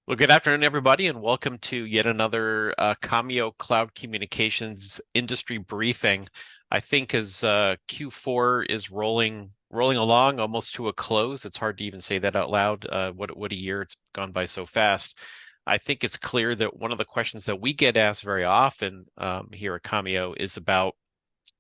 Well, good afternoon, everybody, and welcome to yet another Commio Cloud Communications industry briefing. I think as Q4 is rolling along almost to a close, it's hard to even say that out loud. What a year it's gone by so fast. I think it's clear that one of the questions that we get asked very often here at Commio is about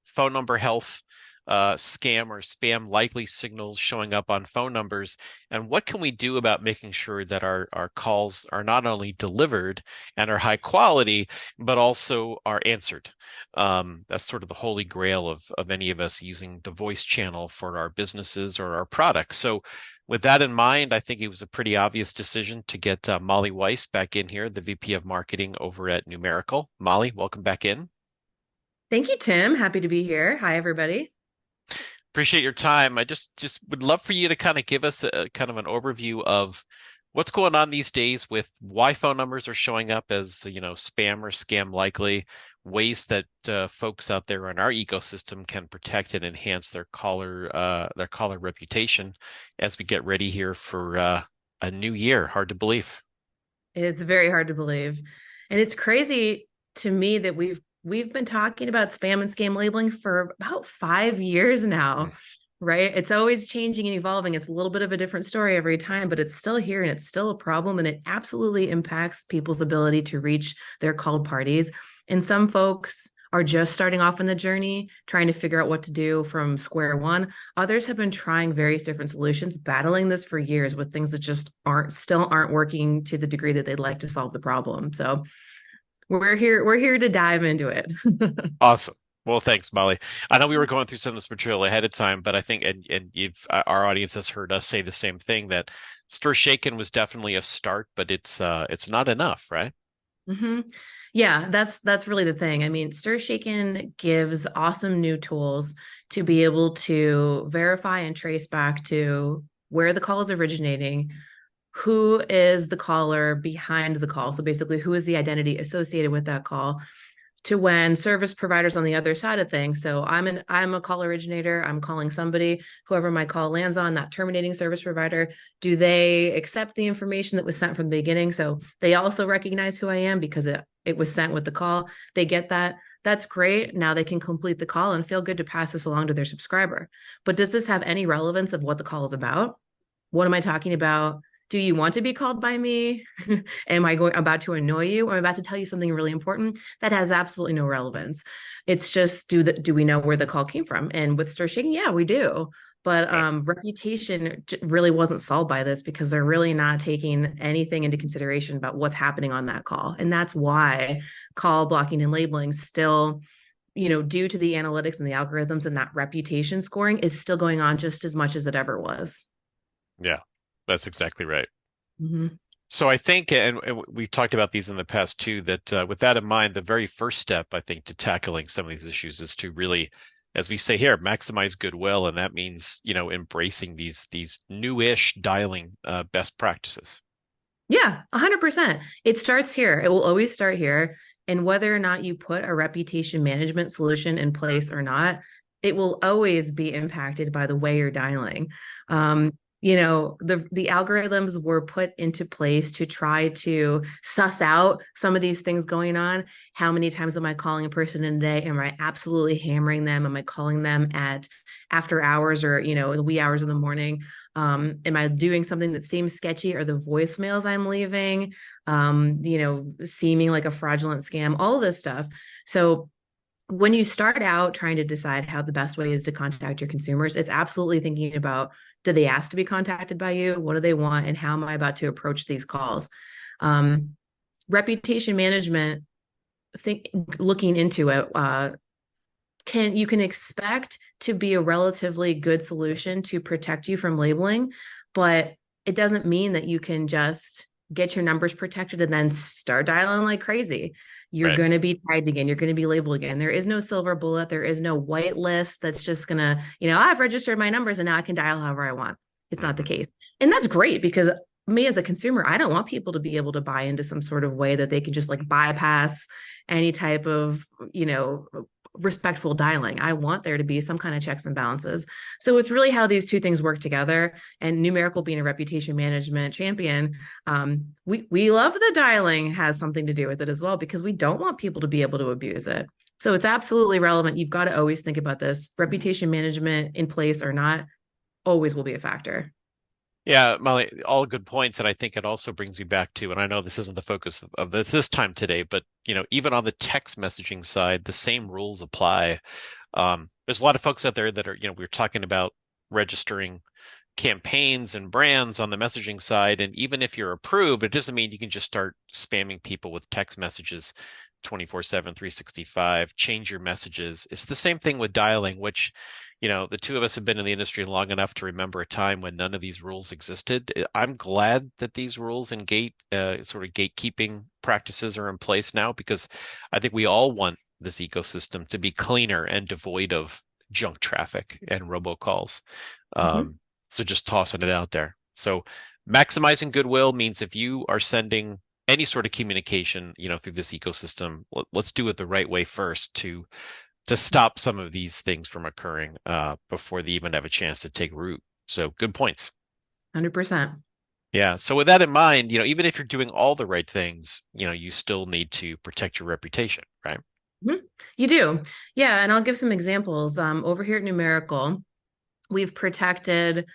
phone number health, scam or spam likely signals showing up on phone numbers, and what can we do about making sure that our calls are not only delivered and are high quality, but also are answered. That's sort of the holy grail of any of us using the voice channel for our businesses or our products. So with that in mind, I think it was a pretty obvious decision to get Molly Weis back in here, the VP of Marketing over at Numeracle. Molly, welcome back in. Thank you, Tim. Happy to be here. Hi, everybody. Appreciate your time. I just would love for you to kind of give us a kind of an overview of what's going on these days with why phone numbers are showing up as, spam or scam likely, ways that folks out there in our ecosystem can protect and enhance their caller reputation as we get ready here for a new year. Hard to believe. It's very hard to believe. And it's crazy to me that we've been talking about spam and scam labeling for about 5 years now, right? It's always changing and evolving. It's a little bit of a different story every time, but it's still here and it's still a problem. And it absolutely impacts people's ability to reach their called parties. And some folks are just starting off in the journey, trying to figure out what to do from square one. Others have been trying various different solutions, battling this for years with things that just aren't working to the degree that they'd like to solve the problem. So we're here to dive into it. Awesome. Well, thanks, Molly. I know we were going through some of this material ahead of time, but I think, and our audience has heard us say the same thing that Stir Shaken was definitely a start, but it's not enough, right? hmm Yeah, that's really the thing. I mean, Stir Shaken gives awesome new tools to be able to verify and trace back to where the call is originating, who is the caller behind the call. So basically, who is the identity associated with that call, to when service providers on the other side of things. So I'm a call originator. I'm calling somebody, whoever my call lands on, that terminating service provider. Do they accept the information that was sent from the beginning? So they also recognize who I am because it was sent with the call. They get that. That's great. Now they can complete the call and feel good to pass this along to their subscriber. But does this have any relevance of what the call is about? What am I talking about? Do you want to be called by me? Am I about to annoy you? Or am I about to tell you something really important? That has absolutely no relevance. It's just do we know where the call came from? And with stir shaking, yeah, we do. But Right. reputation really wasn't solved by this because they're really not taking anything into consideration about what's happening on that call. And that's why call blocking and labeling still, due to the analytics and the algorithms and that reputation scoring is still going on just as much as it ever was. Yeah, that's exactly right. Mhm. So I think, and we've talked about these in the past too, that with that in mind, the very first step, I think, to tackling some of these issues is to really, as we say here, maximize goodwill, and that means, embracing these new-ish dialing best practices. Yeah, 100%. It starts here. It will always start here. And whether or not you put a reputation management solution in place or not, it will always be impacted by the way you're dialing. The algorithms were put into place to try to suss out some of these things going on. How many times am I calling a person in a day? Am I absolutely hammering them? Am I calling them at after hours or, the wee hours in the morning? Am I doing something that seems sketchy? Or the voicemails I'm leaving, seeming like a fraudulent scam, all of this stuff. So when you start out trying to decide how the best way is to contact your consumers, it's absolutely thinking about, do they ask to be contacted by you? What do they want? And how am I about to approach these calls? Um, Reputation management, looking into it, you can expect to be a relatively good solution to protect you from labeling, but it doesn't mean that you can just get your numbers protected and then start dialing like crazy. You're Right. going to be tagged again. You're going to be labeled again. There is no silver bullet. There is no white list that's just going to, I've registered my numbers and now I can dial however I want. It's not the Hmm. case. And that's great because me as a consumer, I don't want people to be able to buy into some sort of way that they can just like bypass any type of, respectful dialing. I want there to be some kind of checks and balances. So it's really how these two things work together. And Numeracle being a reputation management champion, we love the dialing has something to do with it as well, because we don't want people to be able to abuse it. So it's absolutely relevant. You've got to always think about this. Reputation management in place or not, always will be a factor. Yeah, Molly, all good points. And I think it also brings me back to, and I know this isn't the focus of this time today, but even on the text messaging side, the same rules apply. There's a lot of folks out there that are, we were talking about registering campaigns and brands on the messaging side. And even if you're approved, it doesn't mean you can just start spamming people with text messages 24/7, 365, change your messages. It's the same thing with dialing, which, the two of us have been in the industry long enough to remember a time when none of these rules existed. I'm glad that these rules and sort of gatekeeping practices are in place now, because I think we all want this ecosystem to be cleaner and devoid of junk traffic and robocalls. Mhm. So just tossing it out there. So maximizing goodwill means if you are sending any sort of communication, through this ecosystem, let's do it the right way first to stop some of these things from occurring before they even have a chance to take root. So good points. 100%. Yeah. So with that in mind, even if you're doing all the right things, you still need to protect your reputation, right? Mhm. You do. Yeah. And I'll give some examples. Over here at Numerical, we've protected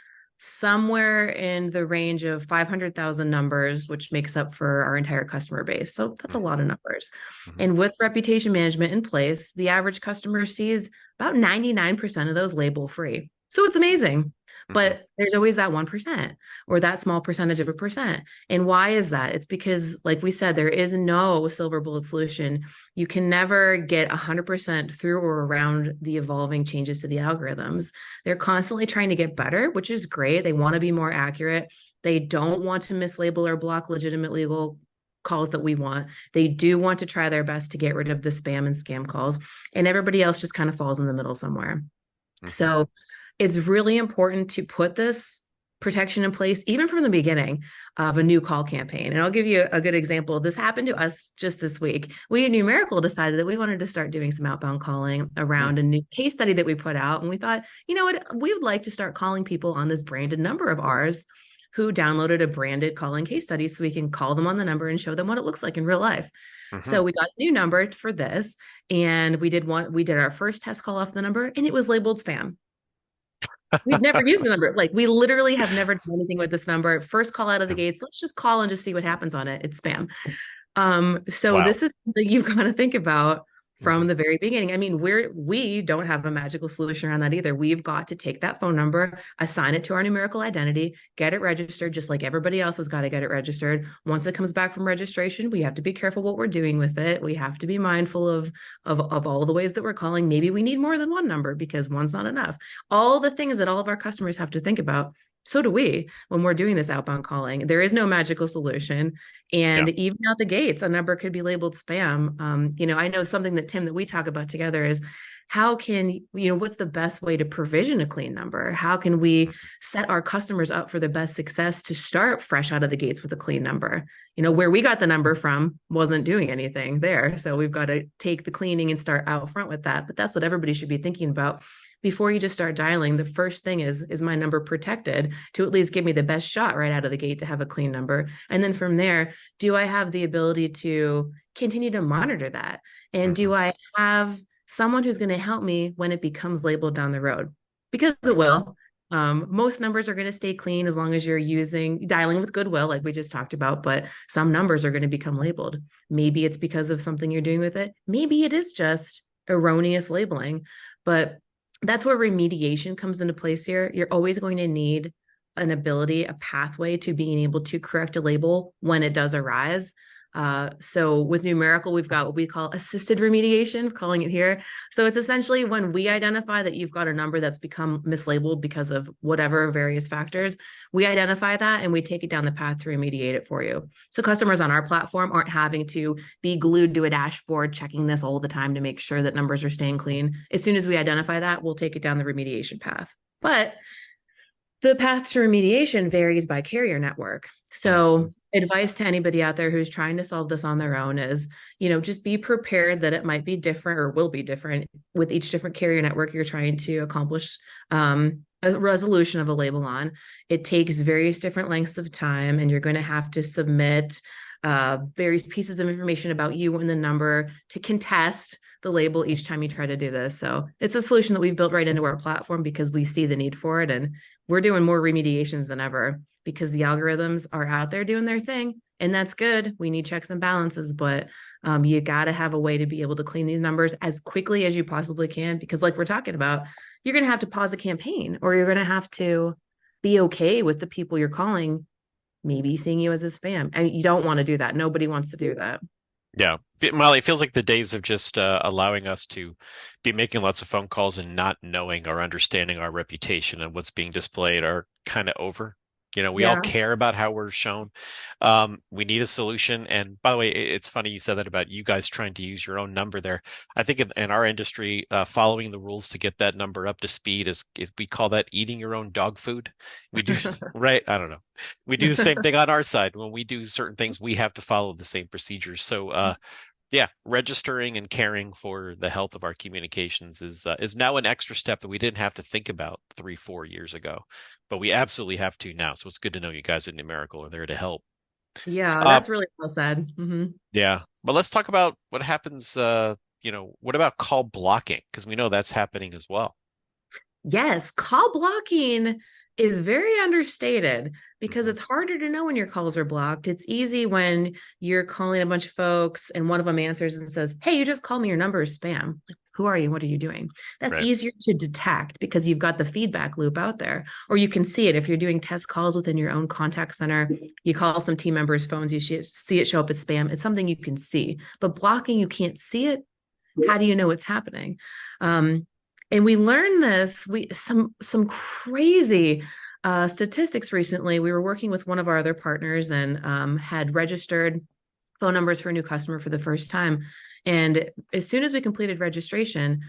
somewhere in the range of 500,000 numbers, which makes up for our entire customer base. So that's a lot of numbers. Mm-hmm. And with reputation management in place, the average customer sees about 99% of those label free. So it's amazing. Mm-hmm. But there's always that 1% or that small percentage of a percent. And why is that? It's because, like we said, there is no silver bullet solution. You can never get 100% through or around the evolving changes to the algorithms. They're constantly trying to get better, which is great. They want to be more accurate. They don't want to mislabel or block legitimate legal calls that we want. They do want to try their best to get rid of the spam and scam calls, and everybody else just kind of falls in the middle somewhere. Mm-hmm. So it's really important to put this protection in place, even from the beginning of a new call campaign. And I'll give you a good example. This happened to us just this week. We at Numerical decided that we wanted to start doing some outbound calling around a new case study that we put out. And we thought, you know what, we would like to start calling people on this branded number of ours who downloaded a branded calling case study so we can call them on the number and show them what it looks like in real life. Mm-hmm. So we got a new number for this, and we did our first test call off the number, and it was labeled spam. We've never used the number. Like, we literally have never done anything with this number. First call out of the gates, let's just call and just see what happens on it. It's spam. So Wow. this is something you've got to think about Mm-hmm. from the very beginning. I mean, we don't have a magical solution around that either. We've got to take that phone number, assign it to our numerical identity, get it registered, just like everybody else has got to get it registered. Once it comes back from registration, we have to be careful what we're doing with it. We have to be mindful of all the ways that we're calling. Maybe we need more than one number because one's not enough. All the things that all of our customers have to think about. So do we when we're doing this outbound calling. There is no magical solution. Yeah. And even out the gates, a number could be labeled spam. I know something that Tim, that we talk about together is how can, what's the best way to provision a clean number? How can we set our customers up for the best success to start fresh out of the gates with a clean number? Where we got the number from wasn't doing anything there. So we've got to take the cleaning and start out front with that. But that's what everybody should be thinking about. Before you just start dialing, the first thing is my number protected to at least give me the best shot right out of the gate to have a clean number? And then from there, do I have the ability to continue to monitor that? And Mm-hmm. do I have someone who's going to help me when it becomes labeled down the road? Because it will. Most numbers are going to stay clean as long as you're dialing with goodwill, like we just talked about, but some numbers are going to become labeled. Maybe it's because of something you're doing with it. Maybe it is just erroneous labeling, but that's where remediation comes into place here. You're always going to need a pathway to being able to correct a label when it does arise. So with Numerical, we've got what we call assisted remediation, calling it here. So it's essentially when we identify that you've got a number that's become mislabeled because of whatever various factors, we identify that and we take it down the path to remediate it for you. So customers on our platform aren't having to be glued to a dashboard checking this all the time to make sure that numbers are staying clean. As soon as we identify that, we'll take it down the remediation path. But the path to remediation varies by carrier network. So advice to anybody out there who's trying to solve this on their own is, just be prepared that it might be different or will be different with each different carrier network you're trying to accomplish a resolution of a label on. It takes various different lengths of time, and you're going to have to submit various pieces of information about you and the number to contest the label each time you try to do this. So it's a solution that we've built right into our platform because we see the need for it. And we're doing more remediations than ever because the algorithms are out there doing their thing. And that's good. We need checks and balances, but you got to have a way to be able to clean these numbers as quickly as you possibly can. Because, like we're talking about, you're going to have to pause a campaign, or you're going to have to be okay with the people you're calling maybe seeing you as a spam. And you don't want to do that. Nobody wants to do that. Yeah. Molly, it feels like the days of just allowing us to be making lots of phone calls and not knowing or understanding our reputation and what's being displayed are kind of over. We all Yeah. care about how we're shown. We need a solution. And by the way, it's funny you said that about you guys trying to use your own number there. I think in our industry, following the rules to get that number up to speed is we call that eating your own dog food. We do, right? I don't know. We do the same thing on our side. When we do certain things, we have to follow the same procedures. So, yeah, registering and caring for the health of our communications is now an extra step that we didn't have to think about 3, 4 years ago, but we absolutely have to now. So it's good to know you guys at Numerical are there to help. Yeah, Uh, that's really well said. yeah, but let's talk about what happens. What about call blocking? Because we know that's happening as well. Yes, call blocking is very understated because Hmm. it's harder to know when your calls are blocked. It's easy when you're calling a bunch of folks and one of them answers and says, "Hey, you just called me. Your number is spam." Like, who are you? What are you doing? That's Right. easier to detect because you've got the feedback loop out there. Or you can see it if you're doing test calls within your own contact center. You call some team members' phones, you see it show up as spam. It's something you can see. But blocking, you can't see it. How do you know what's happening? Um, and we learned this. We some crazy statistics recently. We were working with one of our other partners and had registered phone numbers for a new customer for the first time. And as soon as we completed registration,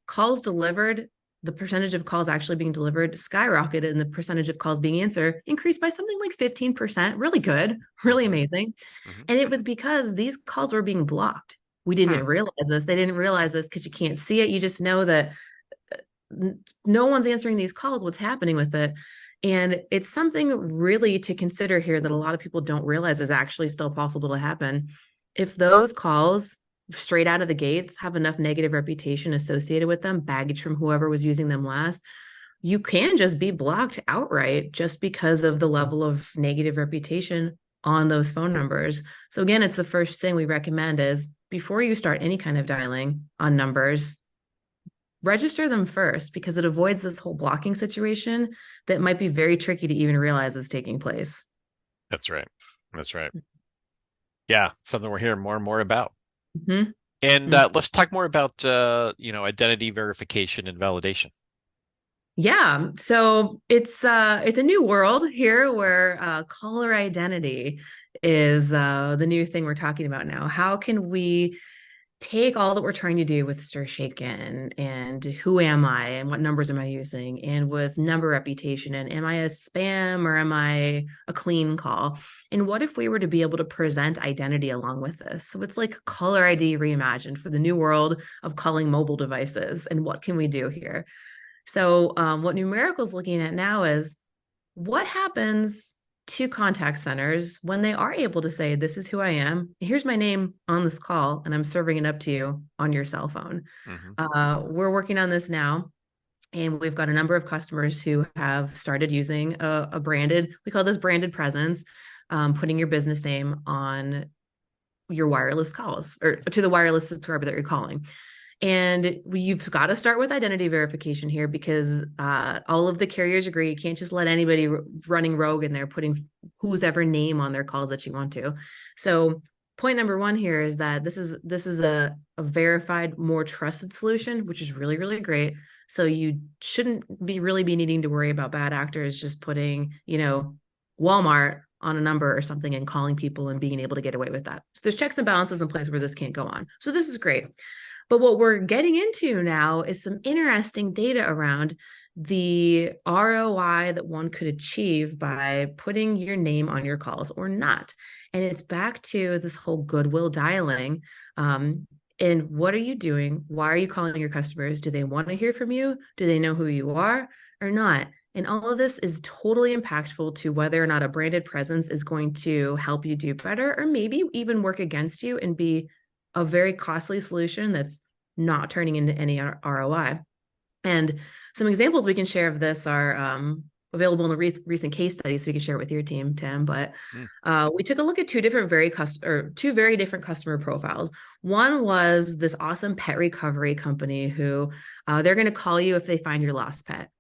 calls delivered, the percentage of calls actually being delivered skyrocketed, and the percentage of calls being answered increased by something like 15%. Really good, really Hmm. amazing. Hmm. And it was because these calls were being blocked. We didn't Hmm. even realize this. They didn't realize this because you can't see it. You just know that no one's answering these calls. What's happening with it? And it's something really to consider here that a lot of people don't realize is actually still possible to happen. If those calls straight out of the gates have enough negative reputation associated with them, baggage from whoever was using them last, you can just be blocked outright just because of the level of negative reputation on those phone numbers. So again, it's the first thing we recommend is before you start any kind of dialing on numbers, register them first because it avoids this whole blocking situation that might be very tricky to even realize is taking place. That's right. That's right. Yeah, something we're hearing more and more about. Mm-hmm. And let's talk more about identity verification and validation. Yeah, so it's a new world here where caller identity is the new thing we're talking about now. How can we take all that we're trying to do with stir shaken and who am I and what numbers am I using and with number reputation and am I a spam or am I a clean call? And what if we were to be able to present identity along with this? So it's like caller ID reimagined for the new world of calling mobile devices. And what can we do here? So what Numerical is looking at now is what happens to contact centers when they are able to say, this is who I am. Here's my name on this call, and I'm serving it up to you on your cell phone. Hmm. We're working on this now. And we've got a number of customers who have started using a branded, we call this branded presence, putting your business name on your wireless calls or to the wireless subscriber that you're calling. And you've got to start with identity verification here because all of the carriers agree you can't just let anybody running rogue in there putting whose ever name on their calls that you want to. So point number one here is that this is a verified, more trusted solution, which is really, really great. So you shouldn't be needing to worry about bad actors just putting, Walmart on a number or something and calling people and being able to get away with that. So there's checks and balances in place where this can't go on. So this is great. But what we're getting into now is some interesting data around the ROI that one could achieve by putting your name on your calls or not. And it's back to this whole goodwill dialing. And what are you doing? Why are you calling your customers? Do they want to hear from you? Do they know who you are or not? And all of this is totally impactful to whether or not a branded presence is going to help you do better, or maybe even work against you and be a very costly solution that's not turning into any ROI. And some examples we can share of this are available in the recent case studies, so we can share it with your team, Tim. But Mm, we took a look at two very different customer profiles. One was this awesome pet recovery company who they're going to call you if they find your lost pet.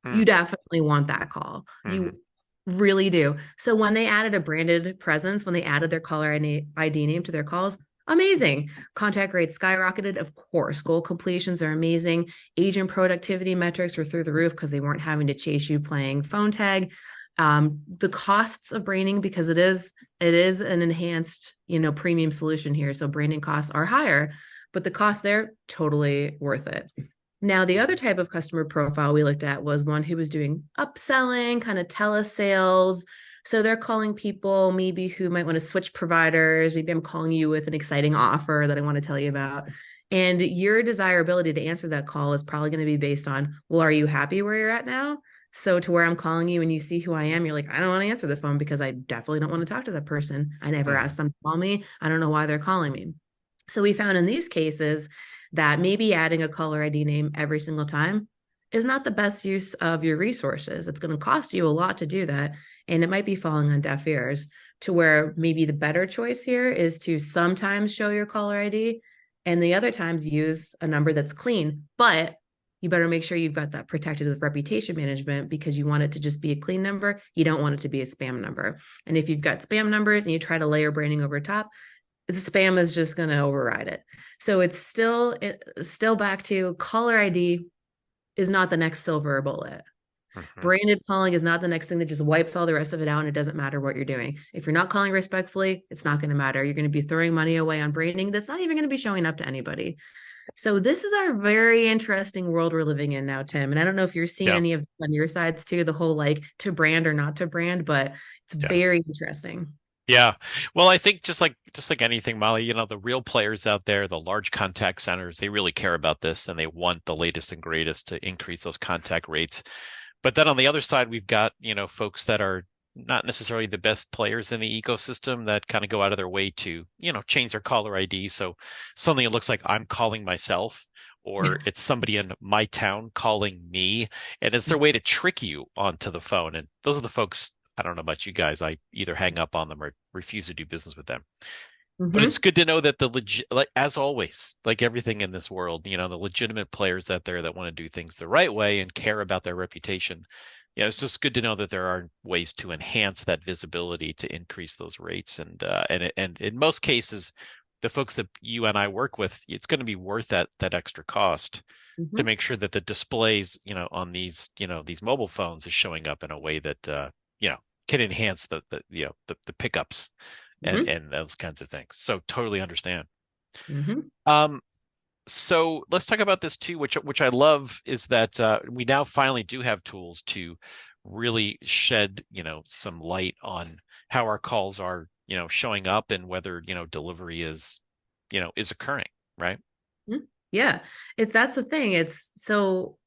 mm, You definitely want that call. mhm, You really do. So when they added a branded presence, when they added their caller ID name to their calls, amazing. Contact rates skyrocketed. Of course, goal completions are amazing. Agent productivity metrics were through the roof because they weren't having to chase you playing phone tag. The costs of branding, because it is an enhanced, premium solution here. So branding costs are higher, but the cost there totally worth it. Now, the other mhm, type of customer profile we looked at was one who was doing upselling, kind of telesales. So they're calling people maybe who might want to switch providers. Maybe I'm calling you with an exciting offer that I want to tell you about. And your desirability to answer that call is probably going to be based on, well, are you happy where you're at now? So to where I'm calling you and you see who I am, you're like, I don't want to answer the phone because I definitely don't want to talk to that person. I never mhm. asked them to call me. I don't know why they're calling me. So we found in these cases that maybe adding a caller ID name every single time is not the best use of your resources. It's going to cost you a lot to do that. And it might be falling on deaf ears, to where maybe the better choice here is to sometimes show your caller ID and the other times use a number that's clean. But you better make sure you've got that protected with reputation management, because you want it to just be a clean number. You don't want it to be a spam number. And if you've got spam numbers and you try to layer branding over top, the spam is just going to override it. So it's still back to caller ID is not the next silver bullet. Mhm. Branded calling is not the next thing that just wipes all the rest of it out, and it doesn't matter what you're doing. If you're not calling respectfully, it's not going to matter. You're going to be throwing money away on branding that's not even going to be showing up to anybody. So this is our very interesting world we're living in now, Tim. And I don't know if you're seeing Yeah, any of on your sides too, the whole like to brand or not to brand, but it's yeah, very interesting. yeah. Well, I think just like anything, Molly, the real players out there, the large contact centers, they really care about this and they want the latest and greatest to increase those contact rates. But then on the other side, we've got, folks that are not necessarily the best players in the ecosystem that kind of go out of their way to, change their caller ID. So something that looks like I'm calling myself, or it's somebody in my town calling me, and it's their way to trick you onto the phone. And those are the folks, I don't know about you guys, I either hang up on them or refuse to do business with them. But it's Mm-hmm. good to know that like as always, like everything in this world, the legitimate players out there that want to do things the right way and care about their reputation. It's just good to know that there are ways to enhance that visibility to increase those rates. And in most cases, the folks that you and I work with, it's going to be worth that extra cost to Mm-hmm. make sure that the displays, on these mobile phones is showing up in a way that you know, can enhance the pickups and Mm-hmm. and those kinds of things. So totally understand. Mm-hmm. Um, so let's talk about this too, which I love is that we now finally do have tools to really shed, some light on how our calls are, showing up and whether, delivery is occurring, right? Mhm. Yeah, that's the thing. It's so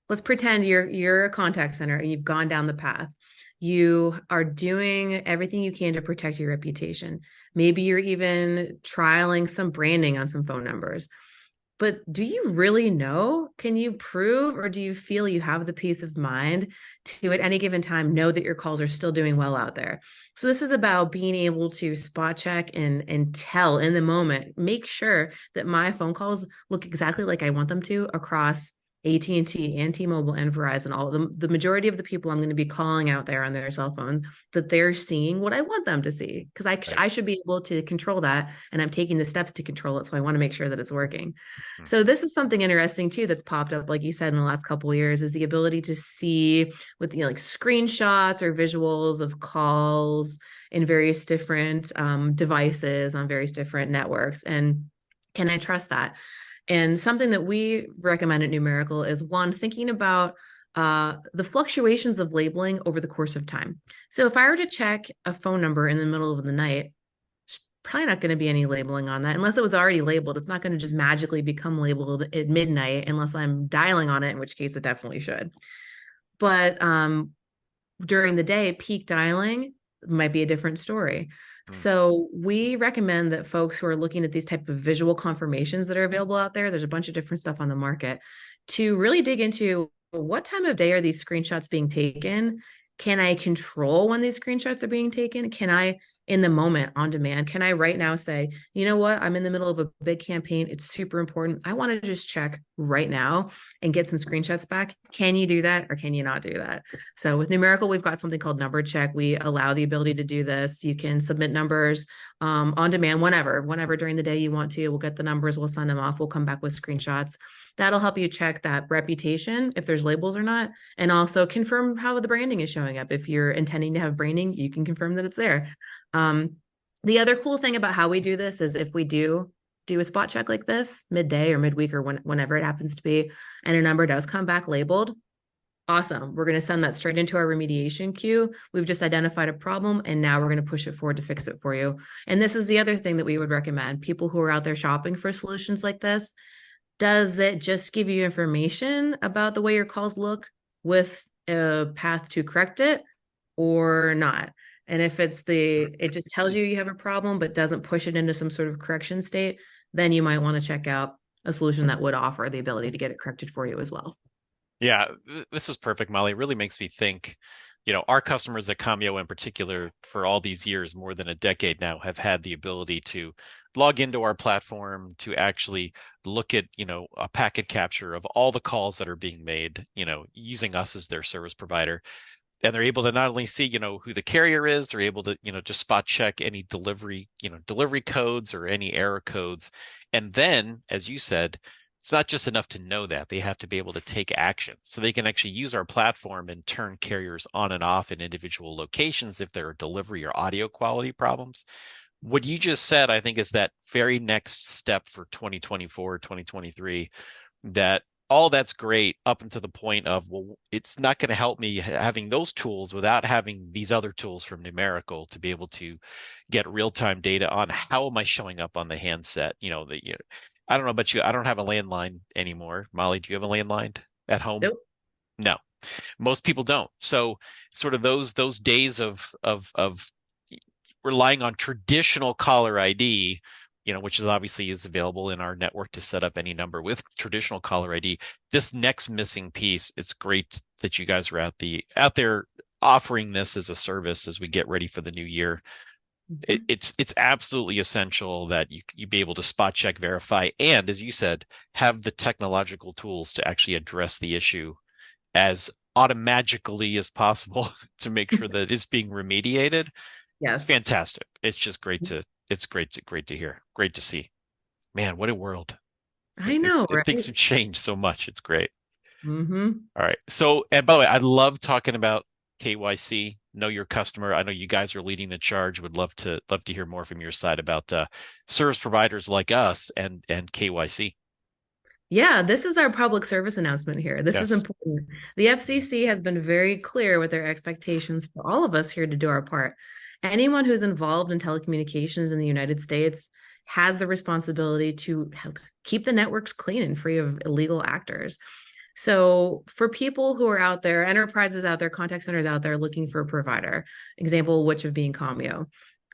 let's pretend you're a contact center and you've gone down the path. You are doing everything you can to protect your reputation. Maybe you're even trialing some branding on some phone numbers. But do you really know? Can you prove, or do you feel you have the peace of mind to at any given time know that your calls are still doing well out there? So this is about being able to spot check and tell in the moment, make sure that my phone calls look exactly like I want them to across AT&T and T-Mobile and Verizon. All of them, the majority of the people I'm going to be calling out there on their cell phones, that they're seeing what I want them to see, because Right. I should be able to control that, and I'm taking the steps to control it. So I want to make sure that it's working. So Mhm. this is something interesting too that's popped up, like you said, in the last couple of years, is the ability to see with like screenshots or visuals of calls in various different devices on various different networks. And can I trust that? And something that we recommend at Numerical is one, thinking about the fluctuations of labeling over the course of time. So if I were to check a phone number in the middle of the night, there's probably not going to be any labeling on that unless it was already labeled. It's not going to just magically become labeled at midnight unless I'm dialing on it, in which case it definitely should. But during the day, peak dialing might be a different story. Mm. So we recommend that folks who are looking at these type of visual confirmations that are available out there, there's a bunch of different stuff on the market, to really dig into what time of day are these screenshots being taken? Can I control when these screenshots are being taken? Can I, in the moment, on demand, can I right now say, you know what, I'm in the middle of a big campaign. It's super important. I want to just check right now and get some screenshots back. Can you do that or can you not do that? So with Numeracle, we've got something called number check. We allow the ability to do this. You can submit numbers on demand whenever during the day you want to. We'll get the numbers, we'll send them off, we'll come back with screenshots. That'll help you check that reputation, if there's labels or not, and also confirm how the branding is showing up. If you're intending to have branding, you can confirm that it's there. The other cool thing about how we do this is if we do a spot check like this midday or midweek or whenever it happens to be, and a number does come back labeled, awesome. We're going to send that straight into our remediation queue. We've just identified a problem and now we're going to push it forward to fix it for you. And this is the other thing that we would recommend. People who are out there shopping for solutions like this, does it just give you information about the way your calls look with a path to correct it or not? And if it just tells you have a problem, but doesn't push it into some sort of correction state, then you might want to check out a solution that would offer the ability to get it corrected for you as well. Yeah, this is perfect, Molly. It really makes me think, our customers at Commio in particular, for all these years, more than a decade now, have had the ability to log into our platform to actually look at, a packet capture of all the calls that are being made, using us as their service provider. And they're able to not only see, who the carrier is, they're able to, just spot check any delivery codes or any error codes. And then, as you said, it's not just enough to know that. They have to be able to take action. So they can actually use our platform and turn carriers on and off in individual locations if there are delivery or audio quality problems. What you just said, I think, is that very next step for 2024, 2023, that all that's great up until the point of, well, it's not going to help me having those tools without having these other tools from Numerical to be able to get real-time data on how am I showing up on the handset. I don't know about you. I don't have a landline anymore. Molly, do you have a landline at home? Nope. No, most people don't. So sort of those days of relying on traditional caller ID, which is obviously is available in our network to set up any number with traditional caller ID. This next missing piece, it's great that you guys are out there offering this as a service as we get ready for the new year. It's absolutely essential that you be able to spot check, verify, and as you said, have the technological tools to actually address the issue as automatically as possible to make sure that it's being remediated. It's Yes. fantastic. It's just great to hear. Great to see. Man, what a world. I know, Things right? have changed so much. It's great. Mm-hmm. All right. So, and by the way, I love talking about KYC, know your customer. I know you guys are leading the charge. Would love to hear more from your side about service providers like us and KYC. Yeah, this is our public service announcement here. This is Yes. important. The FCC has been very clear with their expectations for all of us here to do our part. Anyone who's involved in telecommunications in the United States has the responsibility to keep the networks clean and free of illegal actors. So for people who are out there, enterprises out there, contact centers out there looking for a provider, example, which of being Commio.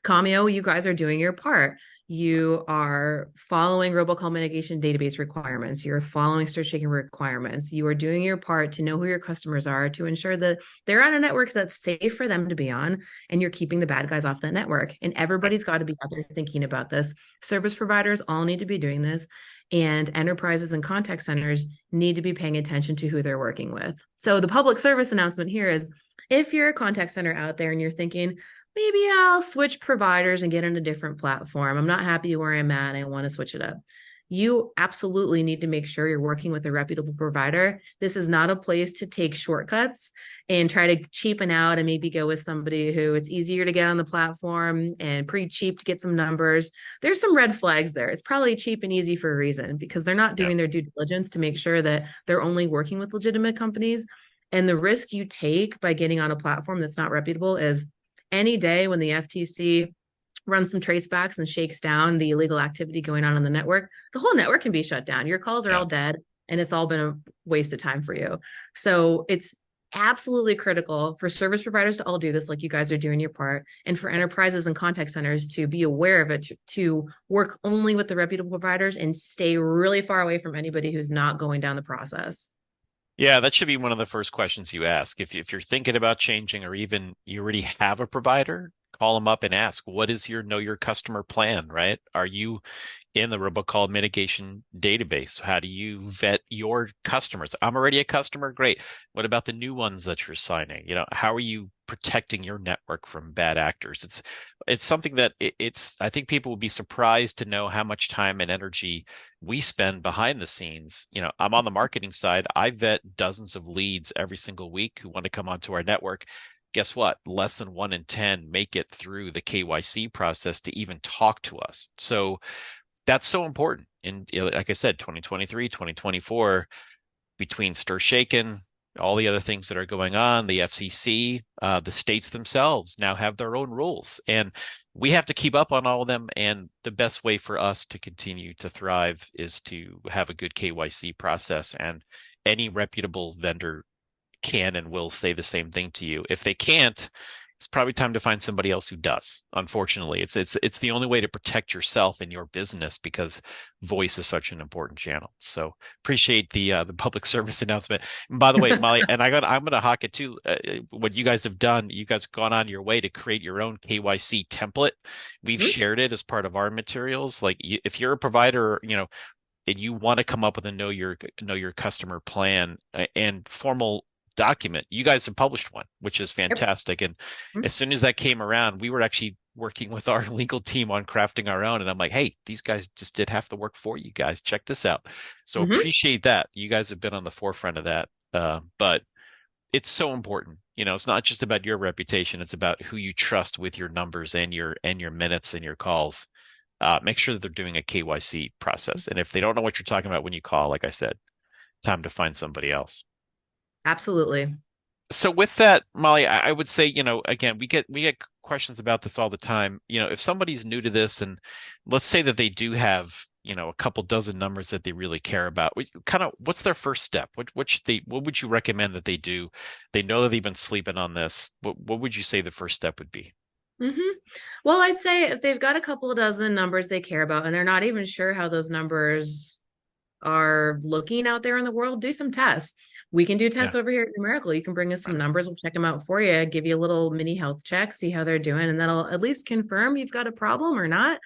Commio, you guys are doing your part. You are following robocall mitigation database requirements. You're following start shaking requirements. You are doing your part to know who your customers are, to ensure that they're on a network that's safe for them to be on, and you're keeping the bad guys off that network. And everybody's got to be out there thinking about this. Service providers all need to be doing this, and enterprises and contact centers need to be paying attention to who they're working with. So the public service announcement here is, if you're a contact center out there and you're thinking, maybe I'll switch providers and get on a different platform, I'm not happy where I'm at, I want to switch it up, you absolutely need to make sure you're working with a reputable provider. This is not a place to take shortcuts and try to cheapen out and maybe go with somebody who it's easier to get on the platform and pretty cheap to get some numbers. There's some red flags there. It's probably cheap and easy for a reason, because they're not Yeah. doing their due diligence to make sure that they're only working with legitimate companies. And the risk you take by getting on a platform that's not reputable is any day when the FTC runs some tracebacks and shakes down the illegal activity going on the network, the whole network can be shut down. Your calls are Yeah. all dead and it's all been a waste of time for you. So it's absolutely critical for service providers to all do this, like you guys are doing your part, and for enterprises and contact centers to be aware of it, to work only with the reputable providers and stay really far away from anybody who's not going down the process. Yeah, that should be one of the first questions you ask. If you're thinking about changing or even you already have a provider, call them up and ask, what is your know your customer plan, right? Are you in the robocall mitigation database? How do you vet your customers? I'm already a customer. Great. What about the new ones that you're signing? How are you protecting your network from bad actors? It's something that it's I think people would be surprised to know how much time and energy we spend behind the scenes. I'm on the marketing side. I vet dozens of leads every single week who want to come onto our network. Guess what? Less than 1 in 10 make it through the KYC process to even talk to us. So that's so important. And like I said, 2023, 2024, between stir shaken, all the other things that are going on, the FCC, the states themselves now have their own rules. And we have to keep up on all of them. And the best way for us to continue to thrive is to have a good KYC process. And any reputable vendor can and will say the same thing to you. If they can't, it's probably time to find somebody else who does. Unfortunately, it's the only way to protect yourself and your business because voice is such an important channel. So appreciate the public service announcement. And by the way, Molly, and I'm gonna hawk it too. What you guys have done, you guys have gone on your way to create your own KYC template. We've shared it as part of our materials. Like if you're a provider, and you want to come up with a know your customer plan and formal document. You guys have published one, which is Yep. fantastic. And as soon as that came around, we were actually working with our legal team on crafting our own. And I'm like, hey, these guys just did half the work for you guys. Check this out. So Mm-hmm. appreciate that. You guys have been on the forefront of that. But it's so important. It's not just about your reputation. It's about who you trust with your numbers and your minutes and your calls. Make sure that they're doing a KYC process. And if they don't know what you're talking about when you call, like I said, time to find somebody else. Absolutely. So with that, Molly, I would say, again, we get questions about this all the time. If somebody's new to this and let's say that they do have, a couple dozen numbers that they really care about, what's their first step? What would you recommend that they do? They know that they've been sleeping on this. What would you say the first step would be? Mm-hmm. Well, I'd say if they've got a couple of dozen numbers they care about and they're not even sure how those numbers are looking out there in the world, do some tests. We can do Yeah. tests over here at Numeracle. You can bring us some numbers. We'll check them out for you, give you a little mini health check, see how they're doing, and that'll at least confirm you've got a problem or not.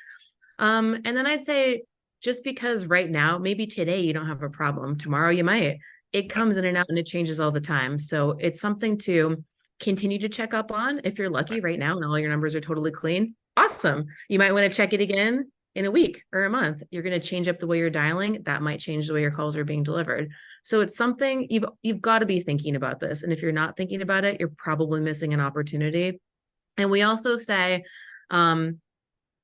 And then I'd say just because right now, maybe today you don't have a problem, tomorrow you might. It comes in and out and it changes all the time. So it's something to continue to check up on. If you're lucky Right. right now and all your numbers are totally clean, awesome. You might want to check it again in a week or a month. You're going to change up the way you're dialing. That might change the way your calls are being delivered. So it's something you've got to be thinking about this. And if you're not thinking about it, you're probably missing an opportunity. And we also say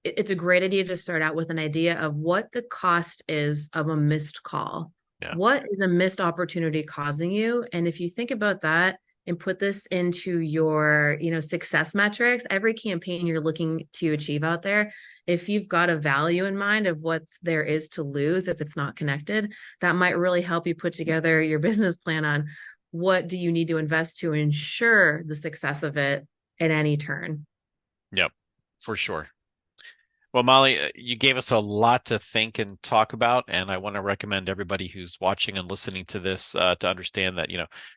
it's a great idea to start out with an idea of what the cost is of a missed call. Yeah. What is a missed opportunity causing you? And if you think about that and put this into your, success metrics, every campaign you're looking to achieve out there, if you've got a value in mind of what there is to lose if it's not connected, that might really help you put together your business plan on what do you need to invest to ensure the success of it at any turn. Yep, for sure. Well, Molly, you gave us a lot to think and talk about, and I want to recommend everybody who's watching and listening to this to understand that,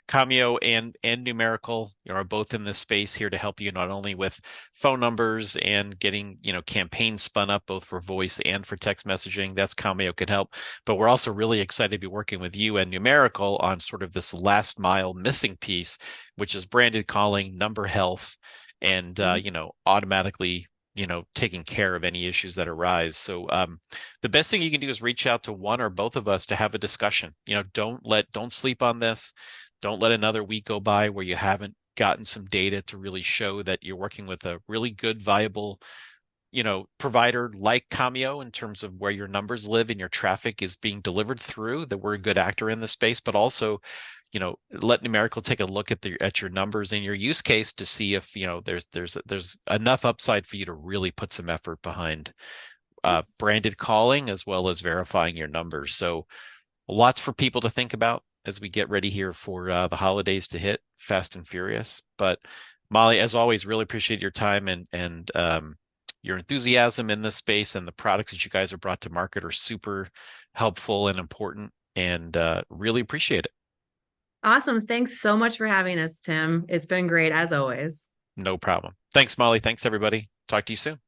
Commio and Numerical, are both in this space here to help you not only with phone numbers and getting, campaigns spun up both for voice and for text messaging. That's Commio can help, but we're also really excited to be working with you and Numerical on sort of this last mile missing piece, which is branded calling, number health, and automatically taking care of any issues that arise. So the best thing you can do is reach out to one or both of us to have a discussion. Don't sleep on this. Don't let another week go by where you haven't gotten some data to really show that you're working with a really good, viable, provider like Commio in terms of where your numbers live and your traffic is being delivered through, that we're a good actor in the space, but also let Numerical take a look at your numbers and your use case to see if, there's enough upside for you to really put some effort behind branded calling as well as verifying your numbers. So lots for people to think about as we get ready here for the holidays to hit fast and furious. But Molly, as always, really appreciate your time and your enthusiasm in this space, and the products that you guys have brought to market are super helpful and important, and really appreciate it. Awesome. Thanks so much for having us, Tim. It's been great as always. No problem. Thanks, Molly. Thanks, everybody. Talk to you soon.